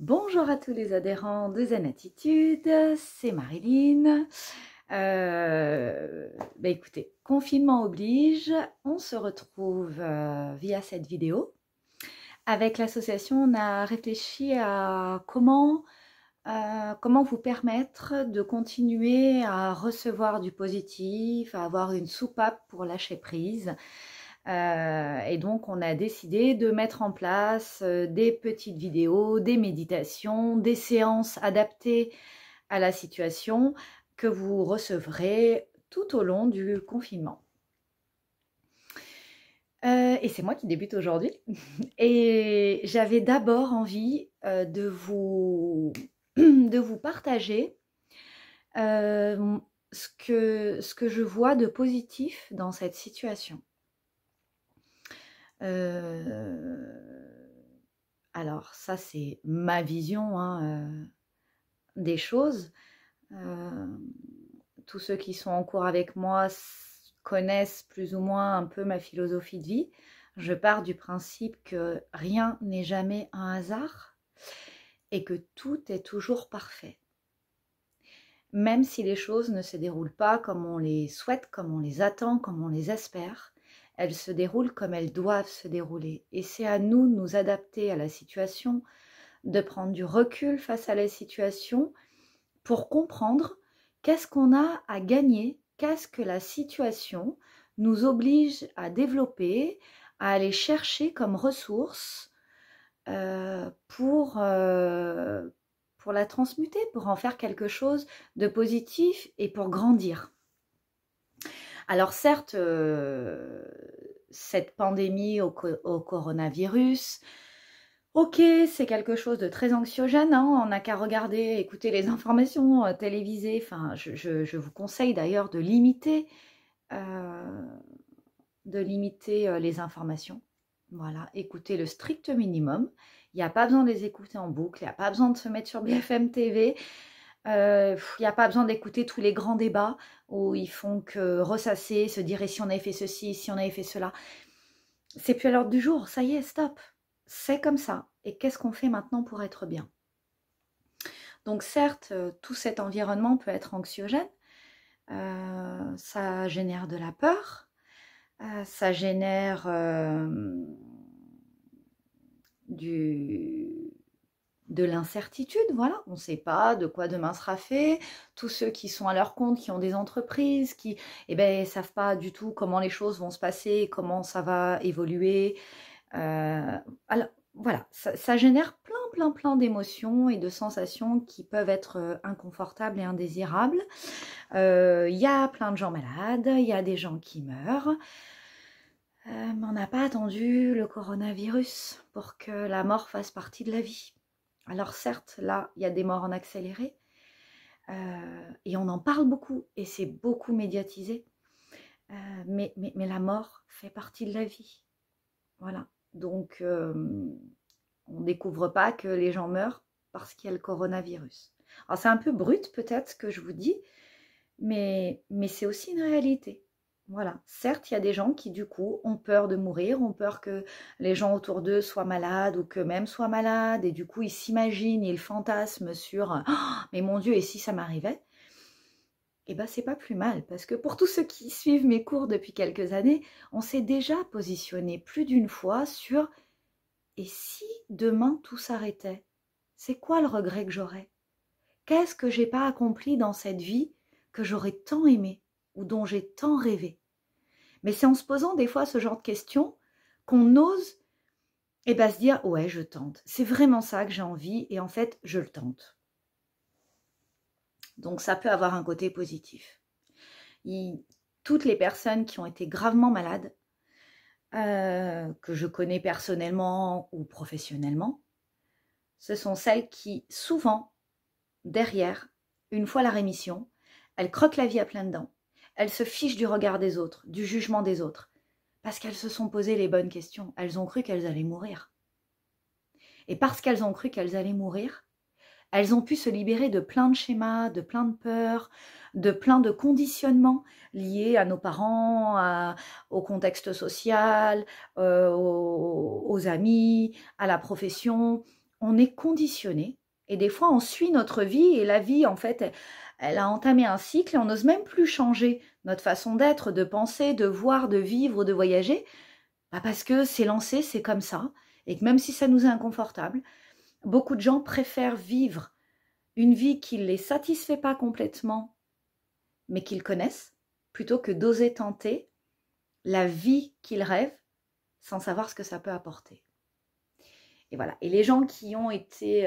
Bonjour à tous les adhérents de Zen Attitude, c'est Marilyn. Écoutez, confinement oblige, on se retrouve via cette vidéo. Avec l'association, on a réfléchi à comment vous permettre de continuer à recevoir du positif, à avoir une soupape pour lâcher prise. Et donc, on a décidé de mettre en place des petites vidéos, des méditations, des séances adaptées à la situation que vous recevrez tout au long du confinement. Et c'est moi qui débute aujourd'hui. Et j'avais d'abord envie de vous partager ce que je vois de positif dans cette situation. Alors ça c'est ma vision des choses. Tous ceux qui sont en cours avec moi connaissent plus ou moins un peu ma philosophie de vie. Je pars du principe que rien n'est jamais un hasard et que tout est toujours parfait. Même si les choses ne se déroulent pas comme on les souhaite, comme on les attend, comme on les espère, elles se déroulent comme elles doivent se dérouler. Et c'est à nous de nous adapter à la situation, de prendre du recul face à la situation pour comprendre qu'est-ce qu'on a à gagner, qu'est-ce que la situation nous oblige à développer, à aller chercher comme ressources pour la transmuter, pour en faire quelque chose de positif et pour grandir. Alors certes, cette pandémie au coronavirus, ok, c'est quelque chose de très anxiogène, hein, on n'a qu'à regarder, écouter les informations télévisées, enfin, je vous conseille d'ailleurs de limiter les informations. Voilà, écoutez le strict minimum. Il n'y a pas besoin de les écouter en boucle, il n'y a pas besoin de se mettre sur BFM TV, il n'y a pas besoin d'écouter tous les grands débats où ils font que ressasser, se dire et si on avait fait ceci, si on avait fait cela. C'est plus à l'ordre du jour, ça y est, stop. C'est comme ça. Et qu'est-ce qu'on fait maintenant pour être bien? Donc certes, tout cet environnement peut être anxiogène, ça génère de la peur, ça génère de l'incertitude, voilà, on ne sait pas de quoi demain sera fait. Tous ceux qui sont à leur compte, qui ont des entreprises, qui savent pas du tout comment les choses vont se passer, comment ça va évoluer. Alors voilà, ça génère plein d'émotions et de sensations qui peuvent être inconfortables et indésirables. Il y a plein de gens malades, il y a des gens qui meurent. Mais on n'a pas attendu le coronavirus pour que la mort fasse partie de la vie. Alors certes, là, il y a des morts en accéléré, et on en parle beaucoup, et c'est beaucoup médiatisé, mais la mort fait partie de la vie. Voilà, donc on ne découvre pas que les gens meurent parce qu'il y a le coronavirus. Alors c'est un peu brut peut-être ce que je vous dis, mais c'est aussi une réalité. Voilà, certes, il y a des gens qui, du coup, ont peur de mourir, ont peur que les gens autour d'eux soient malades ou qu'eux-mêmes soient malades, et du coup, ils s'imaginent, ils fantasment sur oh, « mais mon Dieu, et si ça m'arrivait ?» Eh bien, c'est pas plus mal, parce que pour tous ceux qui suivent mes cours depuis quelques années, on s'est déjà positionné plus d'une fois sur « et si demain tout s'arrêtait? C'est quoi le regret que j'aurais? Qu'est-ce que j'ai pas accompli dans cette vie que j'aurais tant aimé ou dont j'ai tant rêvé ?» Mais c'est en se posant des fois ce genre de questions qu'on ose se dire « ouais, je tente. C'est vraiment ça que j'ai envie et en fait, je le tente. » Donc ça peut avoir un côté positif. Toutes les personnes qui ont été gravement malades, que je connais personnellement ou professionnellement, ce sont celles qui, souvent, derrière, une fois la rémission, elles croquent la vie à pleines dents. Elles se fichent du regard des autres, du jugement des autres, parce qu'elles se sont posées les bonnes questions. Elles ont cru qu'elles allaient mourir. Et parce qu'elles ont cru qu'elles allaient mourir, elles ont pu se libérer de plein de schémas, de plein de peurs, de plein de conditionnements liés à nos parents, au contexte social, aux amis, à la profession, on est conditionné. Et des fois, on suit notre vie et la vie, en fait, elle a entamé un cycle et on n'ose même plus changer notre façon d'être, de penser, de voir, de vivre, de voyager, parce que c'est lancé, c'est comme ça. Et que même si ça nous est inconfortable, beaucoup de gens préfèrent vivre une vie qui ne les satisfait pas complètement, mais qu'ils connaissent, plutôt que d'oser tenter la vie qu'ils rêvent sans savoir ce que ça peut apporter. Et voilà. Et les gens qui ont été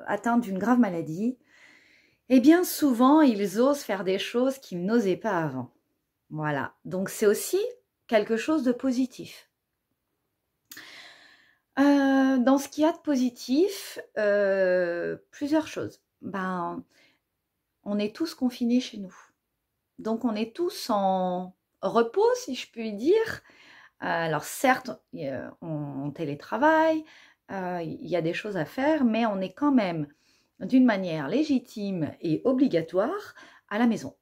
atteints d'une grave maladie, eh bien souvent, ils osent faire des choses qu'ils n'osaient pas avant. Voilà. Donc c'est aussi quelque chose de positif. Dans ce qu'il y a de positif, plusieurs choses. On est tous confinés chez nous. Donc on est tous en repos, si je puis dire. Alors certes, on télétravaille, il y a des choses à faire, mais on est quand même d'une manière légitime et obligatoire à la maison.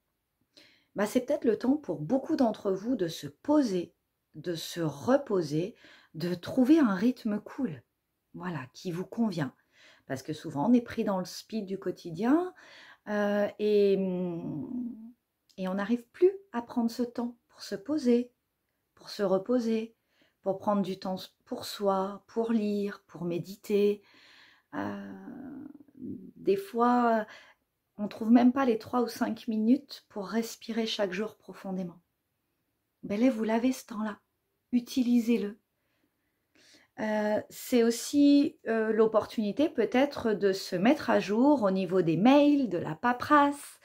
C'est peut-être le temps pour beaucoup d'entre vous de se poser, de se reposer, de trouver un rythme cool, voilà, qui vous convient. Parce que souvent, on est pris dans le speed du quotidien et on n'arrive plus à prendre ce temps pour se poser, pour se reposer, pour prendre du temps pour soi, pour lire, pour méditer. Des fois, on ne trouve même pas les 3 ou 5 minutes pour respirer chaque jour profondément. Là, vous l'avez ce temps-là. Utilisez-le. C'est aussi l'opportunité peut-être de se mettre à jour au niveau des mails, de la paperasse,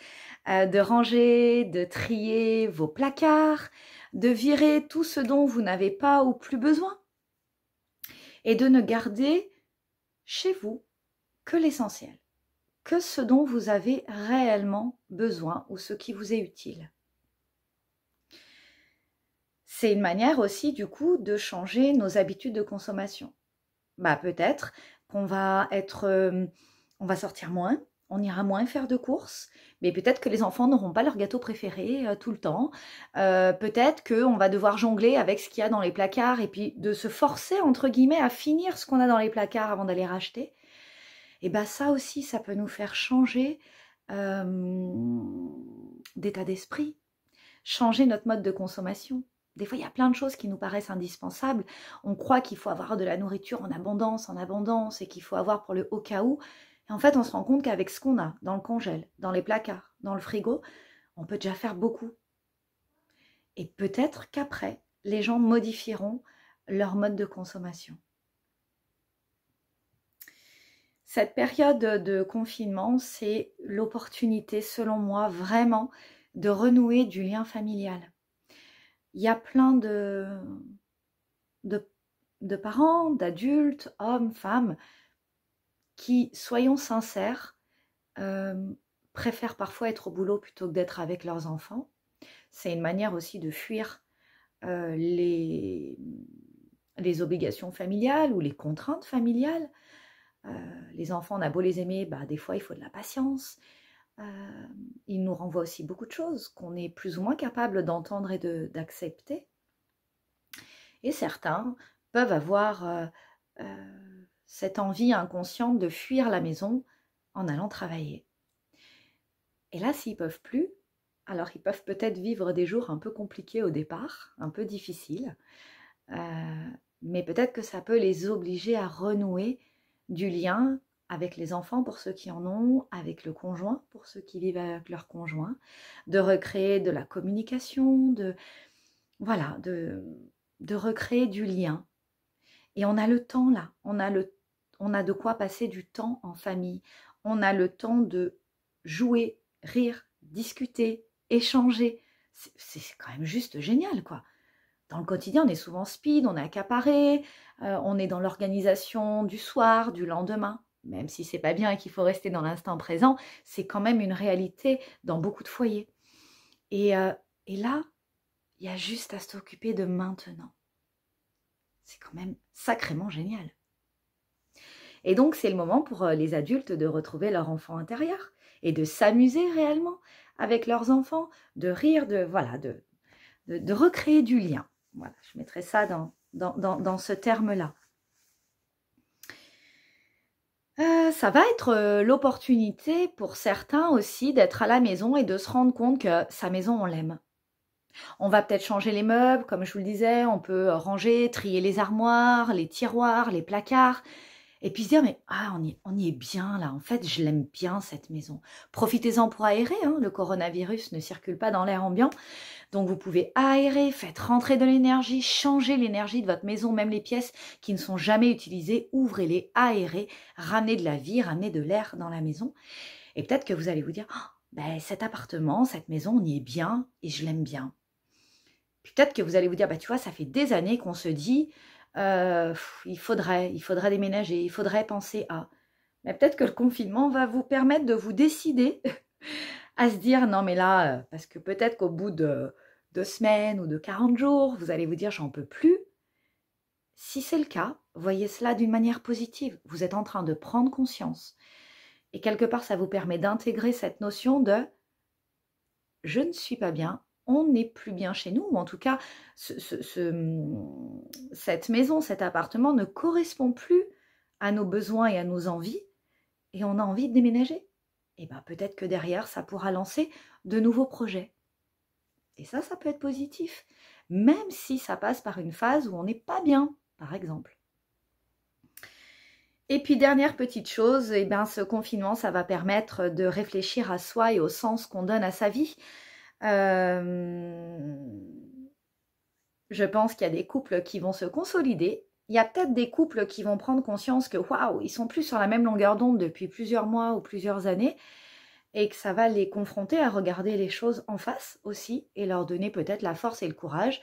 de ranger, de trier vos placards, de virer tout ce dont vous n'avez pas ou plus besoin et de ne garder chez vous que l'essentiel, que ce dont vous avez réellement besoin ou ce qui vous est utile. C'est une manière aussi du coup de changer nos habitudes de consommation. Peut-être qu'on va on va sortir moins, on ira moins faire de courses, mais peut-être que les enfants n'auront pas leur gâteau préféré tout le temps. Peut-être qu'on va devoir jongler avec ce qu'il y a dans les placards et puis de se forcer, entre guillemets, à finir ce qu'on a dans les placards avant d'aller racheter. Et ça aussi, ça peut nous faire changer d'état d'esprit, changer notre mode de consommation. Des fois, il y a plein de choses qui nous paraissent indispensables. On croit qu'il faut avoir de la nourriture en abondance et qu'il faut avoir pour le au cas où. Et en fait, on se rend compte qu'avec ce qu'on a dans le congèle, dans les placards, dans le frigo, on peut déjà faire beaucoup. Et peut-être qu'après, les gens modifieront leur mode de consommation. Cette période de confinement, c'est l'opportunité, selon moi, vraiment de renouer du lien familial. Il y a plein de parents, d'adultes, hommes, femmes, qui, soyons sincères, préfèrent parfois être au boulot plutôt que d'être avec leurs enfants. C'est une manière aussi de fuir les obligations familiales ou les contraintes familiales. Les enfants, on a beau les aimer, des fois il faut de la patience. Ils nous renvoient aussi beaucoup de choses qu'on est plus ou moins capable d'entendre et d'accepter. Et certains peuvent avoir cette envie inconsciente de fuir la maison en allant travailler. Et là, s'ils ne peuvent plus, alors ils peuvent peut-être vivre des jours un peu compliqués au départ, un peu difficiles, mais peut-être que ça peut les obliger à renouer du lien avec les enfants pour ceux qui en ont, avec le conjoint pour ceux qui vivent avec leur conjoint, de recréer de la communication, de recréer du lien. Et on a le temps là, on a de quoi passer du temps en famille, on a le temps de jouer, rire, discuter, échanger. C'est quand même juste génial, quoi. Dans le quotidien, on est souvent speed, on est accaparé, on est dans l'organisation du soir, du lendemain. Même si c'est pas bien et qu'il faut rester dans l'instant présent, c'est quand même une réalité dans beaucoup de foyers. Et là, il y a juste à s'occuper de maintenant. C'est quand même sacrément génial. Et donc, c'est le moment pour les adultes de retrouver leur enfant intérieur et de s'amuser réellement avec leurs enfants, de rire, de recréer du lien. Voilà, je mettrai ça dans ce terme-là. ça va être l'opportunité pour certains aussi d'être à la maison et de se rendre compte que sa maison, on l'aime. On va peut-être changer les meubles, comme je vous le disais, on peut ranger, trier les armoires, les tiroirs, les placards, et puis se dire, mais on y est bien là, en fait, je l'aime bien cette maison. Profitez-en pour aérer, hein, le coronavirus ne circule pas dans l'air ambiant, donc vous pouvez aérer, faites rentrer de l'énergie, changer l'énergie de votre maison, même les pièces qui ne sont jamais utilisées, ouvrez-les, aérez, ramenez de la vie, ramenez de l'air dans la maison, et peut-être que vous allez vous dire, oh, ben, cet appartement, cette maison, on y est bien et je l'aime bien. Peut-être que vous allez vous dire, bah, tu vois, ça fait des années qu'on se dit, il faudrait déménager, il faudrait penser à. Mais peut-être que le confinement va vous permettre de vous décider à se dire, non mais là, parce que peut-être qu'au bout de 2 semaines ou de 40 jours, vous allez vous dire, j'en peux plus. Si c'est le cas, voyez cela d'une manière positive. Vous êtes en train de prendre conscience. Et quelque part, ça vous permet d'intégrer cette notion de « je ne suis pas bien ». On n'est plus bien chez nous, ou en tout cas, cette maison, cet appartement ne correspond plus à nos besoins et à nos envies, et on a envie de déménager. Et bien peut-être que derrière, ça pourra lancer de nouveaux projets. Et ça peut être positif, même si ça passe par une phase où on n'est pas bien, par exemple. Et puis dernière petite chose, eh ben, ce confinement, ça va permettre de réfléchir à soi et au sens qu'on donne à sa vie. Je pense qu'il y a des couples qui vont se consolider. Il y a peut-être des couples qui vont prendre conscience que waouh, ils sont plus sur la même longueur d'onde depuis plusieurs mois ou plusieurs années et que ça va les confronter à regarder les choses en face aussi et leur donner peut-être la force et le courage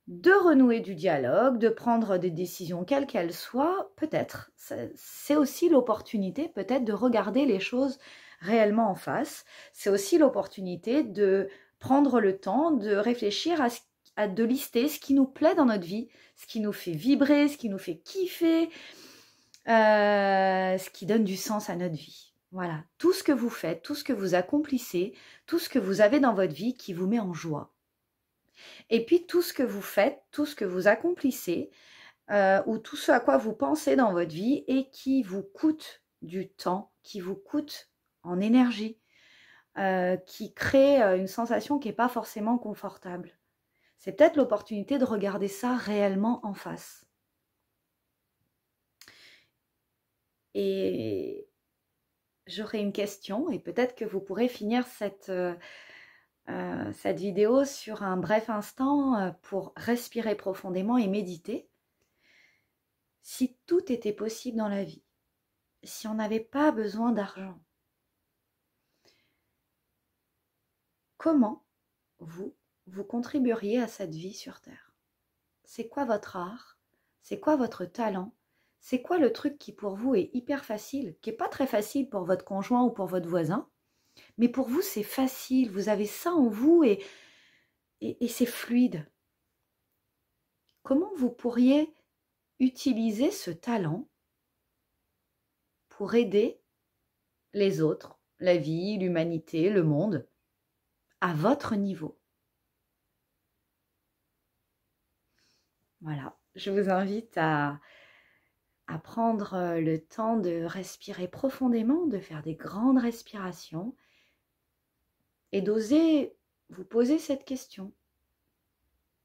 de renouer du dialogue, de prendre des décisions quelles qu'elles soient, peut-être. C'est aussi l'opportunité peut-être de regarder les choses réellement en face. C'est aussi l'opportunité de prendre le temps de réfléchir de lister ce qui nous plaît dans notre vie, ce qui nous fait vibrer, ce qui nous fait kiffer, ce qui donne du sens à notre vie. Voilà, tout ce que vous faites, tout ce que vous accomplissez, tout ce que vous avez dans votre vie qui vous met en joie. Et puis tout ce que vous faites, tout ce que vous accomplissez, ou tout ce à quoi vous pensez dans votre vie et qui vous coûte du temps, qui vous coûte en énergie, qui crée une sensation qui n'est pas forcément confortable. C'est peut-être l'opportunité de regarder ça réellement en face. Et j'aurai une question et peut-être que vous pourrez finir cette vidéo sur un bref instant pour respirer profondément et méditer. Si tout était possible dans la vie, si on n'avait pas besoin d'argent, comment vous contribueriez à cette vie sur Terre? C'est quoi votre art? C'est quoi votre talent? C'est quoi le truc qui pour vous est hyper facile, qui n'est pas très facile pour votre conjoint ou pour votre voisin, mais pour vous c'est facile, vous avez ça en vous et c'est fluide. Comment vous pourriez utiliser ce talent pour aider les autres, la vie, l'humanité, le monde, à votre niveau? Voilà, je vous invite à prendre le temps de respirer profondément, de faire des grandes respirations et d'oser vous poser cette question.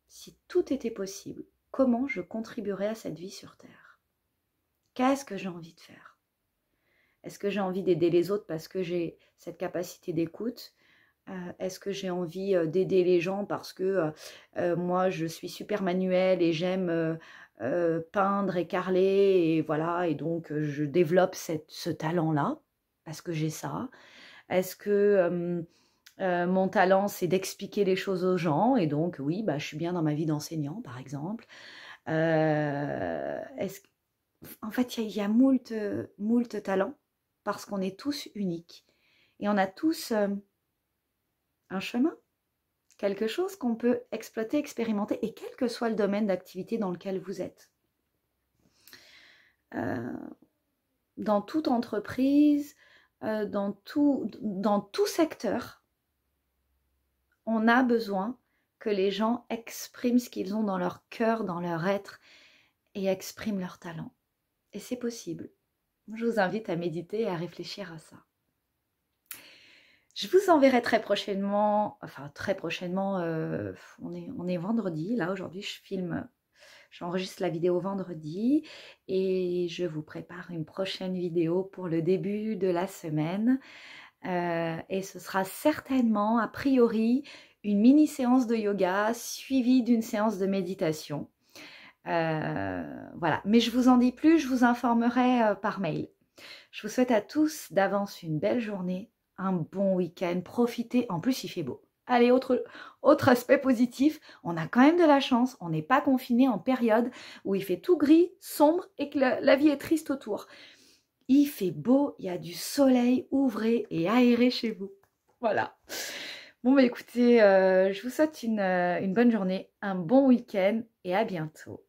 Si tout était possible, comment je contribuerais à cette vie sur Terre? Qu'est-ce que j'ai envie de faire? Est-ce que j'ai envie d'aider les autres parce que j'ai cette capacité d'écoute? Est-ce que j'ai envie d'aider les gens parce que moi je suis super manuelle et j'aime peindre et carreler et voilà, et donc je développe ce talent-là parce que j'ai ça? Est-ce que mon talent c'est d'expliquer les choses aux gens et donc oui, bah, je suis bien dans ma vie d'enseignant par exemple? En fait, il y a moult talents parce qu'on est tous uniques et on a tous un chemin, quelque chose qu'on peut exploiter, expérimenter, et quel que soit le domaine d'activité dans lequel vous êtes. Dans toute entreprise, dans tout secteur, on a besoin que les gens expriment ce qu'ils ont dans leur cœur, dans leur être, et expriment leur talent. Et c'est possible. Je vous invite à méditer et à réfléchir à ça. Je vous enverrai très prochainement, enfin très prochainement, on est vendredi, là aujourd'hui j'enregistre la vidéo vendredi et je vous prépare une prochaine vidéo pour le début de la semaine. Et ce sera certainement, a priori, une mini séance de yoga suivie d'une séance de méditation. Voilà, mais je vous en dis plus, je vous informerai par mail. Je vous souhaite à tous d'avance une belle journée, un bon week-end, profitez, en plus il fait beau. Allez, autre aspect positif, on a quand même de la chance, on n'est pas confiné en période où il fait tout gris, sombre et que la vie est triste autour. Il fait beau, il y a du soleil, ouvrez et aérez chez vous. Voilà. Bon, bah écoutez, je vous souhaite une bonne journée, un bon week-end et à bientôt.